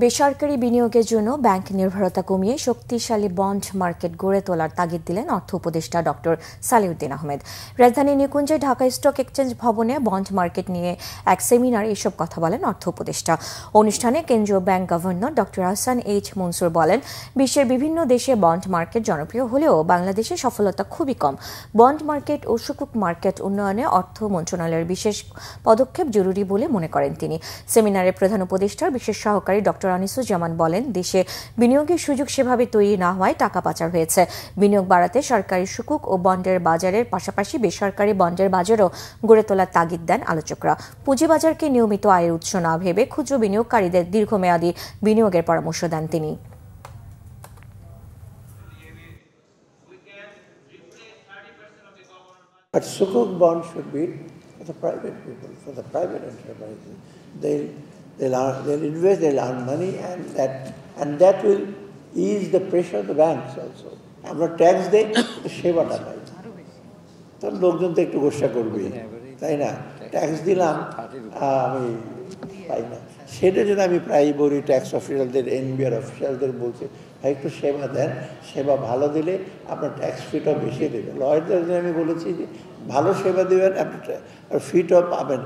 বেসরকারি বিনিয়োগের জন্য ব্যাংক নির্ভরতা কমিয়ে শক্তিশালী বন্ড মার্কেট গড়ে তোলার তাগিদ দিলেন অর্থ উপদেষ্টা ডক্টর সালেউদ্দিন আহমেদ। রাজধানীর নিকুঞ্জে ঢাকা স্টক এক্সচেঞ্জ ভবনে বন্ড মার্কেট নিয়ে এক সেমিনারে এসব কথা বলেন অর্থ উপদেষ্টা। অনুষ্ঠানে কেন্দ্রীয় bank governor doctor Ahsan H Mansur বলেন, বিশ্বের বিভিন্ন দেশে বন্ড মার্কেট জনপ্রিয় হলেও বাংলাদেশে সফলতা খুবই কম। বন্ড মার্কেট ও সুকুক মার্কেট উন্নয়নে অর্থ মন্ত্রণালয়ের বিশেষ পদক্ষেপ জরুরি বলে মনে করেন তিনি। সেমিনারে প্রধান উপদেষ্টার বিশেষ সহকারী ডক্টর আনিসুজ্জামান বলেন, দেশে বিনিয়োগের সুযোগ সেভাবে তৈরি না হওয়ায় টাকা পাচার হয়েছে। বিনিয়োগ বাড়াতে সরকারি সুকুক ও বন্ডের বাজারের পাশাপাশি বেসরকারি বন্ডের বাজারও গড়ে তোলার তাগিদ দেন আলোচকরা। পুঁজিবাজারকে নিয়মিত আয়ের উৎস না ভেবে ক্ষুদ্র বিনিয়োগকারীদের দীর্ঘমেয়াদী বিনিয়োগের পরামর্শ দেন তিনি। But Sukuk bond should be for the private people, for the private enterprises. They'll invest, they'll earn money, and that will ease the pressure of the banks also. আমরা ট্যাক্স দেই, সেবাটা পাই, তো লোকজন তো একটু গোসা করবে, তাই না? ট্যাক্স দিলাম, আমি পাই না। সেটা জন্য আমি প্রায় বলি ট্যাক্স অফিসারদের, এনবিআর অফিসারদের বলছি, ভাই একটু সেবা দেন, সেবা ভালো দিলে আপনার ট্যাক্স ফিটাও বেশি দেবে। লয়ারদের আমি বলেছি যে ভালো সেবা দেবেন, আপনি ফিটাও পাবেন।